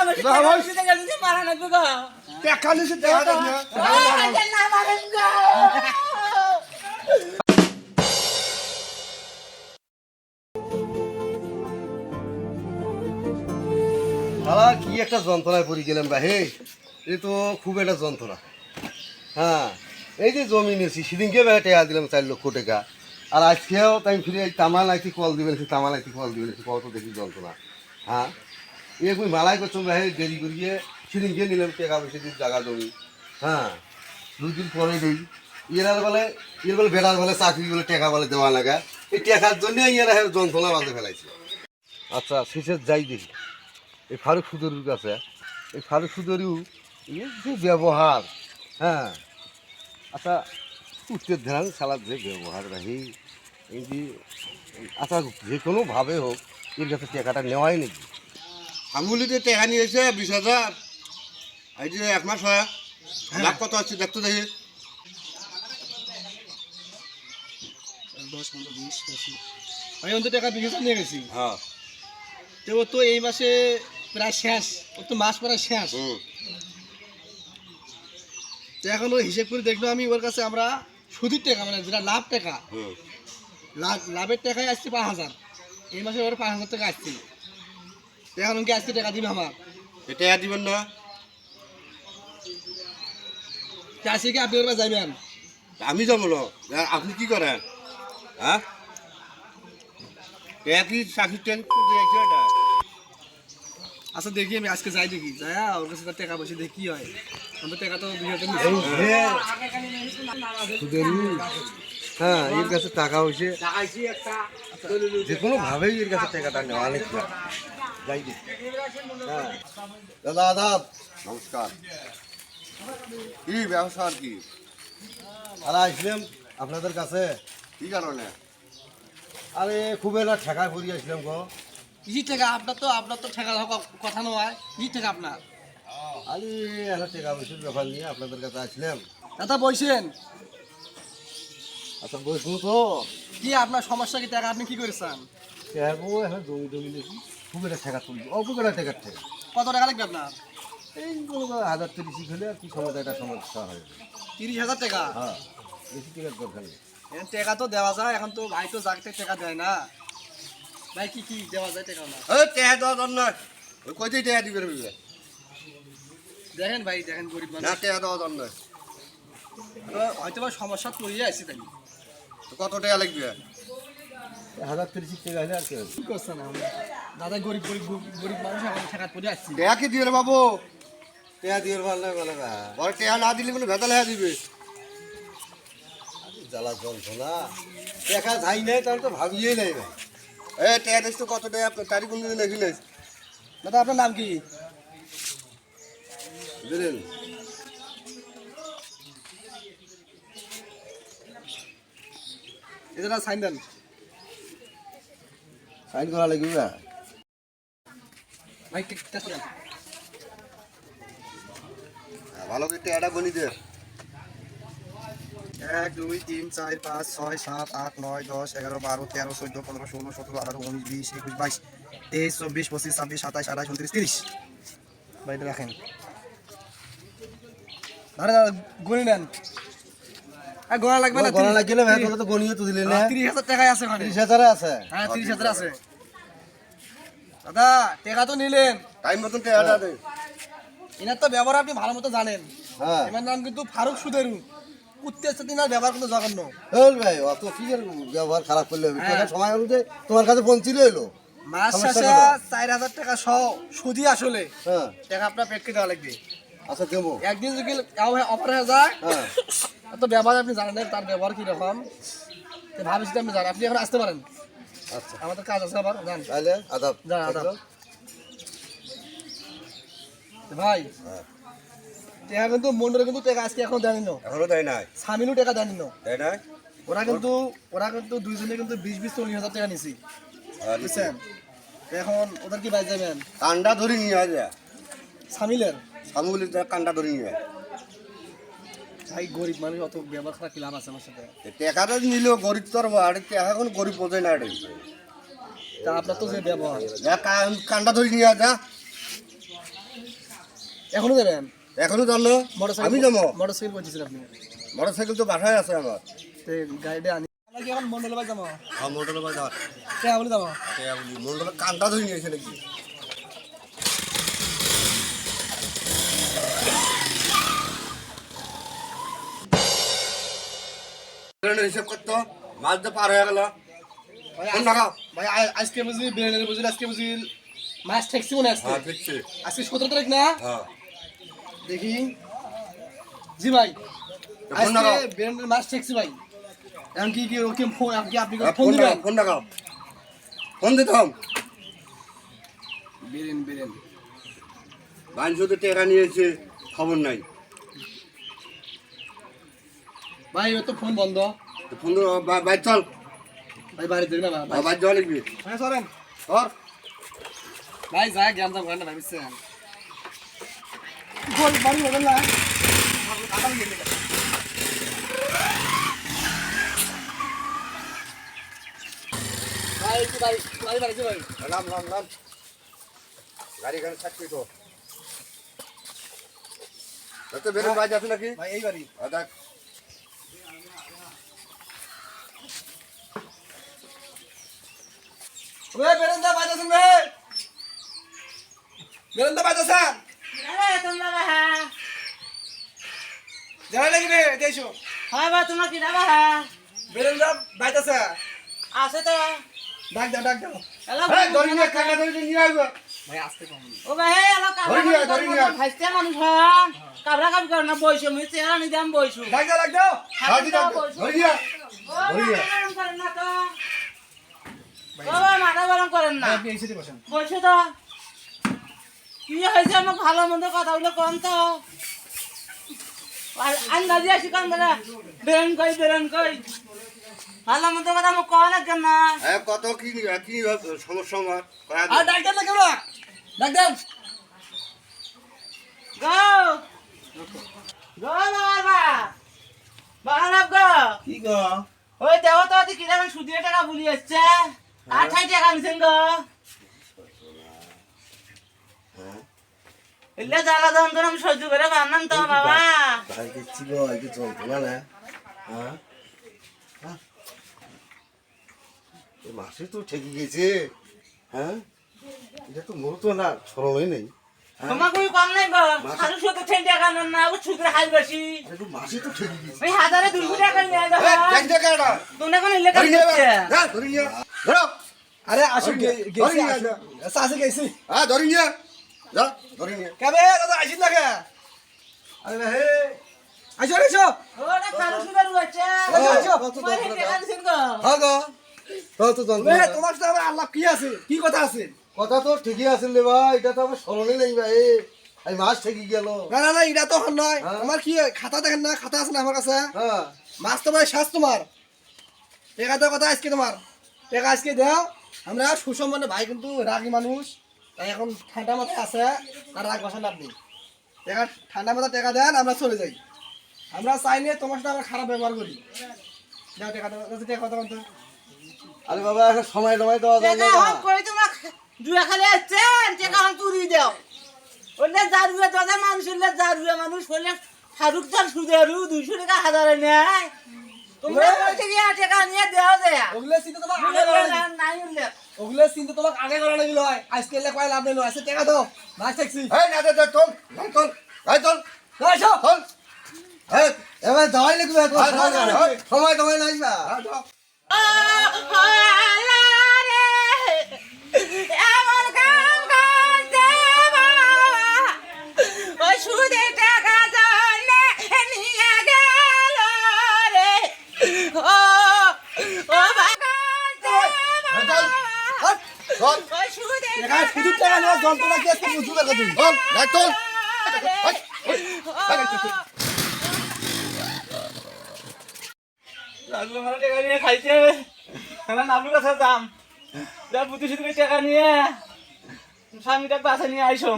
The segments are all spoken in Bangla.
কি একটা যন্ত্রণায় পড়ে গেলাম বা হে, এ তো খুব একটা যন্ত্রণা। হ্যাঁ, এই যে জমি নিয়েছি সেদিনকে টাকা দিলাম 4 লক্ষ টাকা, আর আজকেও তাই ফিরে তামাল নাইতে কল দিবেন, তামাল নাইতে কল দিবেন, কত দেখি যন্ত্রণা। হ্যাঁ, এ কই মালাই করছো ভাই, দেরি করিয়ে সেদিনকে নিলাম টাকা পয়সা দিয়ে জায়গা জমি। হ্যাঁ, 2 দিন পরে দিই। এর বলে বেড়ার বলে চাকরি বলে টাকা বলে দেওয়া লাগা, এই টাকার জন্য এরা যন্ত্রণা বাজে ফেলাইছে। আচ্ছা, শেষে যাই দেখি এই ফারুক সুদরুর কাছে। এই ফারুক সুদরু এর যে ব্যবহার, হ্যাঁ, আচ্ছা উত্তর ধ্যান সালাদ যে ব্যবহার রাহি, এই যে আচ্ছা যে কোনোভাবে হোক এর কাছে টাকাটা নেওয়াই নাকি। আমগুলিতে টাকা নিয়েছে 20,000, এই যে 1 মাস হয়, লাভ কত আছে দেখতো দেখি। 10, 15, 20, 25 আমি অন্তত টাকা 20,000 নিয়ে গেছি। হ্যাঁ, তো ও তো এই মাসে প্রায় শেষ, ও তো মাস প্রায় শেষ। তো এখন ওই হিসেব করে দেখলো আমি ওর কাছে আমরা সুদের টাকা মানে যেটা লাভ টাকা, লাভের টাকায় আসছে 5,000, এই মাসে ওর 5,000 টাকা আসছে। তো এখন কি আজকে টাকা দিবে আমার? টাকা দিবেন না? আজকে কি আপনি ওর কাছে যাবেন? আমি যাবো না, আপনি কি করেন? হ্যাঁ, একই চাকরি এটা। আচ্ছা দেখি আমি আজকে যাই, দেখি যাই ওর কাছে টাকা পয়সা দেখি কি হয়। আমাদের টাকা তো 2,000 হ্যাঁ, এর কাছে টাকা হয়েছে, যে কোনোভাবেই এর কাছে টাকাটা নেওয়া নাকি। যাই দেখি। হ্যাঁ দাদা, আদাব, নমস্কার। কি ব্যবসা আর কি? আর আসলাম আপনাদের কাছে। কি কারণে? আরে খুব একটা ঠেকা করি আসলাম গো। কি টাকা আপনার তো টাকা কথা নয়, কি টাকা আপনার? আরে একটা টাকা পয়সার ব্যাপার নিয়ে আপনাদের কাছে আসলাম। দাদা বলছেন আচ্ছা বসবো তো। কি আপনার সমস্যা কি? টাকা আপনি কি করেছেন? এখন জমি টমি নিয়েছি, খুব একটা ঠেকা তুলবো, অল্প একটা টাকার ঠেকা। কত টাকা লাগবে আপনার? এই কোনো 1,030 হলে আর কি সমস্যা, একটা সমস্যা হয়। 30,000 টাকা? হ্যাঁ, বেশি টাকার দরকার নেই। এখন টাকা তো দেওয়া যায়, এখন তো ভাই তো জাগতে টাকা দেয় না ভাই। কি কি দেওয়া যায় টাকা না? টাকা দেওয়া দর নয়, ওই কয়টাই টাকা দিবেন? দেখেন ভাই, দেখেন গরিব না, মানুষ, টাকা দেওয়া দর নয়। হয়তো বা সমস্যা পড়িয়ে আসি, তাই কত টাকা লাগবে? 1,030 টাকা হলে আর কি হবে? কি করছেন আমরা? দাদা গরিব গরিব গরিব মানুষ, এখন টাকা পড়ে আসছি। টাকা কি দিবে বাবু? টাকা দিয়ে ভালো লাগে বলে না। বড় টাকা না দিলে কোনো ভেতাল হয়ে দিবে। জ্বালা যন্ত্রণা, টাকা যাই নাই তাহলে তো ভাবিয়েই নাই ভাই। টাকা দিস তো কত টাকা তারিখ কোন দিন লিখে নিস? দাদা আপনার নাম কি? বুঝলেন? এটা সাইন দেন। সাইন করা লাগবে না? ভাই টেস্ট করেন। ভালো করে টাকাটা গনি দে। 1, 2, 3, 4, 5, 6, 7, 8, 9, 10, 11, 12, 13, 14, 15, 16, 17, 18, 19, 20, 21, 22, 23, 24, 25, 26, 27, 28, 29, 30। ভাই রাখেন। দাদা গনি নেন। গোনা লাগবে না? গণনা লাগলে ভাই তোকে তো গনিয়ে তো দিলে না। 30,000 টাকায় আছে ওখানে। 30,000 আছে। হ্যাঁ 30,000 আছে। দাদা টাকা তো নিলেন, টাইম মতন টাকাটা দে। এনার তো ব্যবহার আপনি ভালো মতো জানেন। হ্যাঁ, এনার নাম কিন্তু ফারুক সুদেরু। কুত্তের সাথে এনার ব্যবহার কিন্তু জঘন্য। এই ভাই অত কি এর ব্যবহার খারাপ করলে হবে? টাকা সময় অনুযায়ী তোমার কাছে পৌঁছিল এলো। মাস শেষে 4,000 টাকা সহ সুদি আসলে হ্যাঁ, টাকা আপনার পেটকে দেওয়া লাগবে। আচ্ছা দেবো। একদিন যদি অফার হয়ে যায়, হ্যাঁ, তো ব্যবহার আপনি জানেন তার ব্যবহার কিরকম, ভাবিস আপনি জানেন। আপনি এখন আসতে পারেন, আচ্ছা আমাদের কাজ আছে আবার যান। তাহলে আদাব। যান, আদাব। ভাই হ্যাঁ, টাকা কিন্তু মন্ডলে কিন্তু টাকা আজকে এখন দেয়নি না, এখনো দেয় নাই? সামিলও টাকা দেয়নি না। দেয় নাই? ওরা কিন্তু দুইজনে কিন্তু 20-40,000 টাকা নিছি, বুঝছেন? এখন ওদের কি বাই যাবেন? কান্ডা ধরে নিয়ে আসে, সামিলের সামগুলি কান্ডা ধরে নিয়ে আসে। ভাই গরিব মানুষ, অত ব্যবহার খারাপ কি লাভ আছে আমার সাথে? টাকাটা নিল গরিব তোর, আর এখন গরিব বোঝে না। তা আপনার তো যে ব্যবহার, কান্ডা ধরে নিয়ে আসা। এখনো যাবেন? এখনো জানো আমি যাবো মোটরসাইকেল করতেছেন আপনি, মোটরসাইকেল তো বাসায় আছে আমার তো গাড়িটা আনি আমরা কি এখন মন্ডল ভাই যাবো? মোটর বাজার হ্যাঁ বলে যাবো। মোটর কানটা ধরে নিয়েছে নাকি হিসাব করতো মাছ তো পার হয়ে গেল ভাই কোন টাকা ভাই আজকে বুঝলি বিরিয়ানি বুঝলি আজকে বুঝলি মাছ ঠেকছি মনে আজকে। হ্যাঁ দেখছি আজকে 17 তারিখ না? হ্যাঁ দেখি জি ভাই ফোন লাগাও। আজকে বিরিয়ানির মাছ ঠেকছি ভাই। এখন কি ওকে ফোন আপনি ফোন ফোন দিবেন? লাগাও ফোন লাগাও ফোন দিতাম বিরিয়ানি বাইন শুধু টেকা নিয়েছে খবর নাই ভাই ও তো ফোন বন্ধ। ফোন বাইর চল ভাই বাড়ি দেবে না ভাই। বাইর যাওয়া লিখবি হ্যাঁ সরেন তোর ভাই যা জ্ঞান দাম করেন না ভাই বুঝছেন। বল বাড়ি হবে না ভাই একটু বাড়ি বাড়ি ভাই। নাম নাম নাম গাড়ি গাড়ি থাকবি তো তো বেরোন বাইজ আছে নাকি ভাই এই বাড়ি দেখ ওরে বেরেন্দা বাজাছেন রে, বেরেন্দা বাজাছেন আরে তোমরা বাহা যাই লাগি রে দেইছো হয় বা তোমরা কি দাবা হা বেরেন্দা বাজাছে আছে তো ডাক দাও হ্যালো এই ধরি নিয়ে কাকা ধরি নিয়ে আসবে ভাই আসতে কম ও ভাই হ্যালো ধরি নিয়ে, ধরি নিয়ে। ভাইস্তে মানুষ হন কাবরা কাবি কর না বইছো আমি চেহারা নি দাম বইছো ডাক দাও সাজি দাও ধরি নিয়ে ও মাথা গরম করেন না তো বাবা মাথা গরম করেন না আপনি এই সিটে বসেন। বইছো তো কি হয়েছে আমার ভালো মন্দ কথাগুলো কম তো আর আন্দাজি আসি কান দাদা বেরন কই ভালো মন্দ কথা আমার কয় লাগবে না কত কি কি সমস্যা আমার আর ডাক দেন না কেন ডাক দেন গো গো বাবা বাবা গো কি গো ওই দেও তো তুই কিরকম সুদিয়ে টাকা ভুলি আসছে 28 টাকা নিছেন গো এলে জ্বালা যন্ত্রণা আমি সহ্য করে পারলাম তো বাবা ভাই দেখছি গো এই যে যন্ত্রণা না হ্যাঁ এই মাসে তো ঠেকে গেছে হ্যাঁ এটা তো মোর তো না সরমই নেই তোমার কই কম নাই গো খালি শুধু 10 টাকা নেন না ও সুদের হাল বেশি একটু মাসে তো ঠেকে গেছে ওই 1200 টাকা নিয়ে যাও এই টাকা এটা তোমরা কোন এলাকা ধরি নিয়ে করছে যা ধরি নিয়ে ধরো আরে আসো ধরি নিয়ে গেছি আসে গেছি হ্যাঁ ধরি নিয়ে যা ধরি নিয়ে কবে দাদা আসিন না কে আরে হে আসো ওটা খালি সুদের হচ্ছে তোমার টাকা দিছেন গো হ্যাঁ গো তো যন্ত্রণা তোমার সাথে আমার আল্লাহ কি আছে কি কথা আছে? কথা তো ঠিকই আছে রে ভাই এটা তো আমার স্মরণে নেই ভাই এই মাস ঠেকে গেল না এটা তো হন নয় হ্যাঁ। আমার কি খাতা দেখেন না খাতা আছে না আমার কাছে হ্যাঁ মাছ তোমার শ্বাস তোমার টেকা দেওয়ার কথা আজকে তোমার টেকা আজকে দাও আমরা সুসম্মানে ভাই কিন্তু রাগী মানুষ তাই এখন ঠান্ডা মাথায় আছে আর রাগ বসান আপনি টেকা ঠান্ডা মাথায় টেকা দেন আমরা চলে যাই আমরা চাইলে তোমার সাথে আমরা খারাপ ব্যবহার করি দাও টেকা দাও টেকা কথা বলতে আরে বাবা একটা সময় টময় দেওয়া যায় টাকা না হক করে তোমরা দুয়া খালি আসছেন টাকা হক তুরি দাও ওলে জারুয়া দাদা মানুষ হলে জারুয়া মানুষ হলে ফারুক তার সুদেরু 200 টাকা হাজারে নেয় তোমরা কইতে গিয়া টাকা নিয়ে দাও দেয়া ওগুলো চিন্তা তোমার আগে করা লাগবে নাই উল্লেখ ওগুলো চিন্তা তোমার আগে করা লাগবে হয় আজকে এলে কয় লাভ নেই আছে টেকা দাও মাছ ট্যাক্সি এই না দে তোল তোল এই তোল আসো তোল এই এবার যাওয়াই লাগবে এত হ্যাঁ, সময় হ্যাঁ, নাই। হ্যাঁ। সময় টময় নাই বা হ্যাঁ যাও ও আলা রে এমন কাম করতে বাবা ওই সুদে টাকা জলে নিয়ে গেল রে ও বাবা তোল ওই সুদে টাকা শুধু টাকা নেওয়ার যন্ত্রণা কি আজকে বুঝু দেখা তুমি তোল নাই তোল লাগলো মারা টাকা নিয়ে খাইছে আমার নাবলুর কাছে দাম যা বুদ্ধি শুধু টাকা নিয়ে স্বামীটাকে বাসা নিয়ে আইসো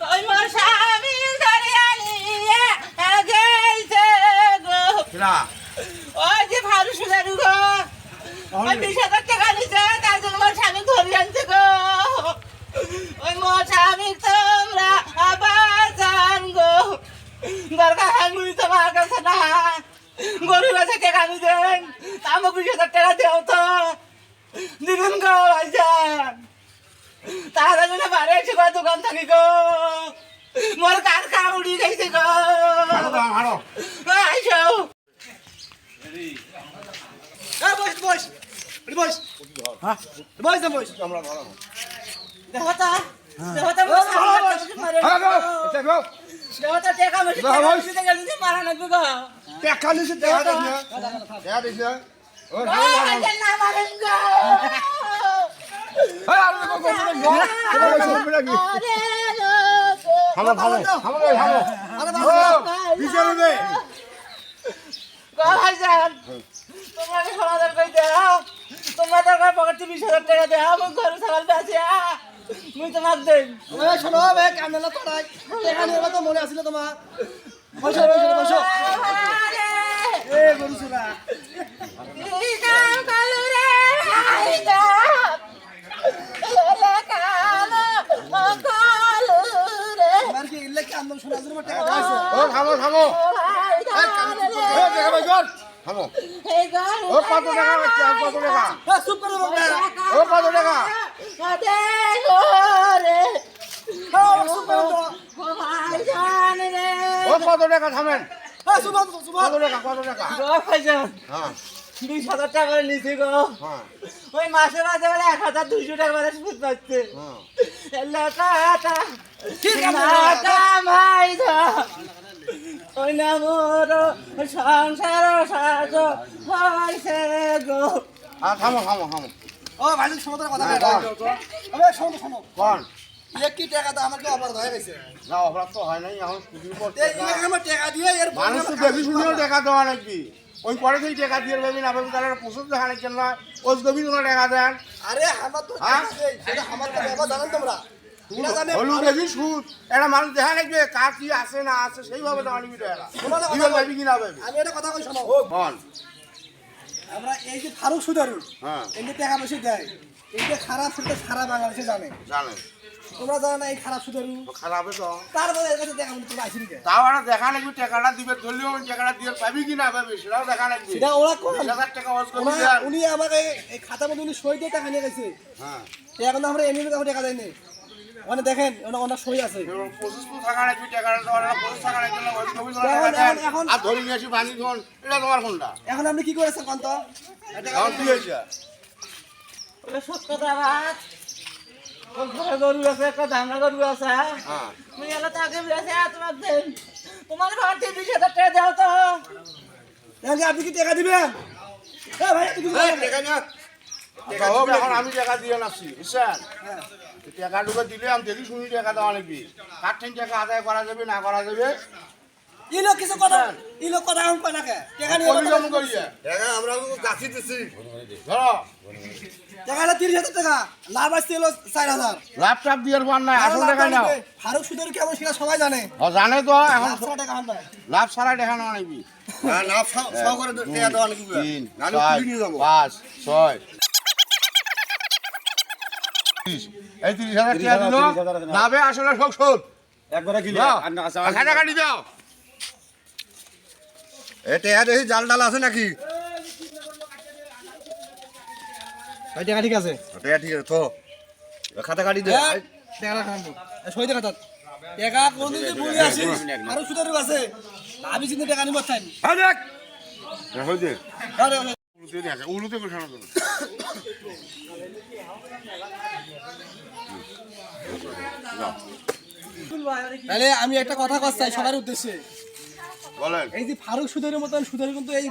ওই মোর স্বামী ধরে নিয়ে গেছে গো না ওই যে ভারু সুদারু গো 20,000 টাকা নিছে তার জন্য আমার স্বামী ধরে আনছে গো ওই মোর স্বামী তোমরা আবার জান গো দরকার আমি তোমার কাছে না গরিব আছে টাকা নিছেন আমি 20,000 টাকা দেও তো দিবেন গো ভাইজান তাহলে জন্য বাড়ি এসে গো দোকান থাকি গো মোর কার কাম উড়ি গেছে গো হারো আইসো বস বস বস হ্যাঁ বস না বস আমরা ভালো দেখো তো দেখো তো দেখো তো টাকা মেশিন দিতে গেলে যে মারা লাগবে গো টাকা নিছে টাকা দিছে টাকা দিছে ও ভাইজান না মারেন গো ভালো ভালো ভালো বিচারে দে গো ভাইজান তোমরা কি সমাধান করে দাও তোমরা দরকার পকেটে 20,000 টাকা দাও আমি ঘরে ছাগল বেচিয়া মুই তোমাক দেই ওই শোনো বে কান্দে না তো নাই টাকা নিয়ে তো মনে আছিল তোমার বসো বসো বসো এ গরু সুরা তোমার কি ইল্লে কি আন্দোলন শোনা জন্য টাকা দাও ও থামো থামো ও টাকা ভাই কর থামো ও কত টাকা হচ্ছে আর কত টাকা চুপ করো বাবা ও কত টাকা ও কত টাকা থামেন চুপ করো চুপ কত টাকা গো ভাইজান হ্যাঁ 20,000 টাকা করে নিছি গো হ্যাঁ ওই মাসে মাসে বলে 1,200 টাকা করে সুদ পাচ্ছে হ্যাঁ এলাকাটা কামাই দা ওই না মোর সংসার সাজ হইছে গো আর থামো থামো থামো ও ভাই সমুদ্রের কথা বলো আরে শোনো শোনো কোন এক কি টাকা দাও আমাকে অপরাধ হয়ে গেছে না অপরাধ তো হয় নাই এখন স্কুটির পর এই আমার টাকা দিয়ে এর মানুষ তো দেখি শুনেও টাকা দেওয়া নাকি ওই পরে থেকে টাকা দিয়ে পাবি না পাবি তাহলে প্রচুর দেখা নাকি না ওই গভীর কোনো টাকা দেন আরে আমার তো টাকা দেই সেটা আমার তো বাবা জানেন তোমরা এটা জানে হলু দেখি সুদ একটা মানুষ দেখা নাকি কার কি আছে না আছে সেইভাবে দেওয়া নিবি টাকা দিবেন পাবি কি না পাবি আমি এটা কথা কই শোনো বল আমরা এই যে ফারুক সুদারু হ্যাঁ এই যে টাকা বেশি দেয় এইটা খারাপ সেটা সারা বাংলাদেশে জানে জানেন তোমরা জানো না এই খারাপ সুদারু খারাপে তো তারপরে এর কাছে টাকা তোমরা আইসি কে তাও একটা দেখা নাকি টাকাটা দিবে ধরলেও ওই টাকাটা দিয়ে পাবি কি না পাবি সেটাও দেখা নাকি সেটা ওরা কোন 20,000 টাকা ওয়াজ করবি উনি আমাকে এই খাতা মধ্যে উনি সই দিয়ে টাকা নিয়ে গেছে হ্যাঁ এখন আমরা এমনি টাকা দেয়নি মানে দেখেন ওনার সই আছে প্রসেস তো থাকা নাকি টাকাটা দেওয়ার প্রসেস থাকা নাকি না ওই ছবি এখন আর ধরে নিয়ে আসি বানি ধন এটা তোমার কোনটা এখন আপনি কি করেছেন কোন তো এখন কি হয়েছে ওরে সত্য দাবাত ওর ঘরে গরু আছে একটা ধাঙ্গা গরু আছে হ্যাঁ মুই এলা তাকে বেছে তোমার দেন তোমার ঘরতে 20,000 টাকা দাও তো এখন আপনি কি টাকা দিবেন হ্যাঁ ভাই আপনি কি দিবেন? টাকা না টাকা হবে এখন আমি টাকা দিয়ে নাছি বুঝছেন টাকা ঢুকে দিলে আমি দেখি শুনি টাকা দেওয়া লাগবে কার ঠেন টাকা আদায় করা যাবে না করা যাবে এই লোক কিছু কথা এই লোক কথা এখন কয় না কে টাকা নিয়ে অভিযোগ করিয়ে টাকা আমরা গাছি দিছি ধরো টাকাটা 30,000 টাকা লাভ আসছে হলো 4,000 ল্যাপটপ দিয়ে পার নাই আসল টাকা নাও ফারুক সুদের কেমন সেটা সবাই জানে ও জানে তো এখন 100 টাকা আনবে লাভ ছাড়া দেখা না নাকি না সব করে টাকা দেওয়া নাকি 3 নাহলে পুরি নিয়ে যাবো 5 6 এই 30,000 টাকা দিল নাবে আসলে সব শোধ একবারে গিলে আর না আসা টাকা দি দাও এ টাকা দেখি জাল ডাল আছে নাকি ভাই টাকা ঠিক আছে টাকা ঠিক আছে তো খাতা কাটি দে টাকা খাবো সই টাকা দাও টাকা কোনদিন যে ভুলে আসিস ফারুক সুদের আছে আমি চিন্তা টাকা নিব চাই হ্যাঁ দেখ হই দে আরে উলুতে দেখে উলুতে বসানো তো তাহলে আমি একটা কথা কইতে চাই সবার উদ্দেশ্যে বলেন এই যে ফারুক সুদের মতন সুদের কিন্তু এই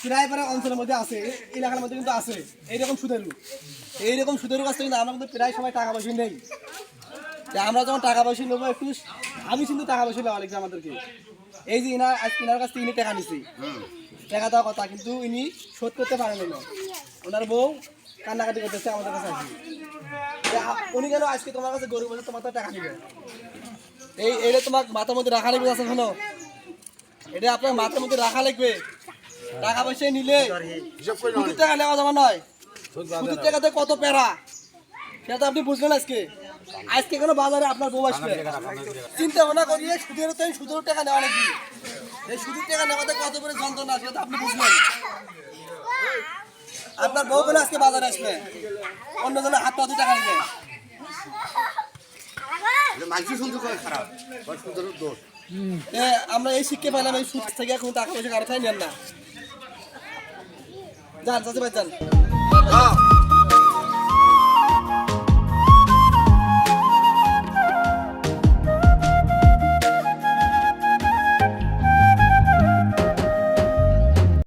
প্রায়পাড়া অঞ্চলের মধ্যে আছে এই এলাকার মধ্যে কিন্তু আছে এইরকম সুদেরু এইরকম সুদেরু কাছ থেকে কিন্তু আমরা কিন্তু প্রায় সময় টাকা পয়সা নেই যে আমরা যখন টাকা পয়সা নেবো একটু আমি কিন্তু টাকা পয়সা নেওয়া লাগছে আমাদেরকে এই যে ইনার কাছ থেকে ইনি টাকা নিছি টাকা দেওয়া কথা কিন্তু ইনি শোধ করতে পারেন না ওনার বউ কান্নাকাটি করতেছে আমাদের কাছে আসি উনি কেন আজকে তোমার কাছে গরিব বলে তোমার তো টাকা নিবে এইটা তোমার মাথার মধ্যে রাখা লাগবে আছে শোনো এটা আপনার মাথার মধ্যে রাখা লাগবে টাকা পয়সা নিলে হিসাব করে দুটো টাকা নেওয়া যাবে নয় সুদের টাকাতে কত প্যারা সেটা তো আপনি বুঝলেন আজকে আজকে কেন বাজারে আপনার বউ আসবে চিন্তা ভাবনা করিয়ে সুদের তো সুদের টাকা নেওয়া নাকি এই সুদের টাকা নেওয়াতে কত করে যন্ত্রণা সেটা তো আপনি বুঝলেন আপনার বউ কেন আজকে বাজারে আসবে অন্যজনের হাত পাতে টাকা নেবে মাঝি শুনতে করে খারাপ সুদের দোষ আমরা এই শিক্ষা পাইলাম এই সুদ থেকে এখন টাকা পয়সা কারো খাই নেন না যান চাচা ভাই যান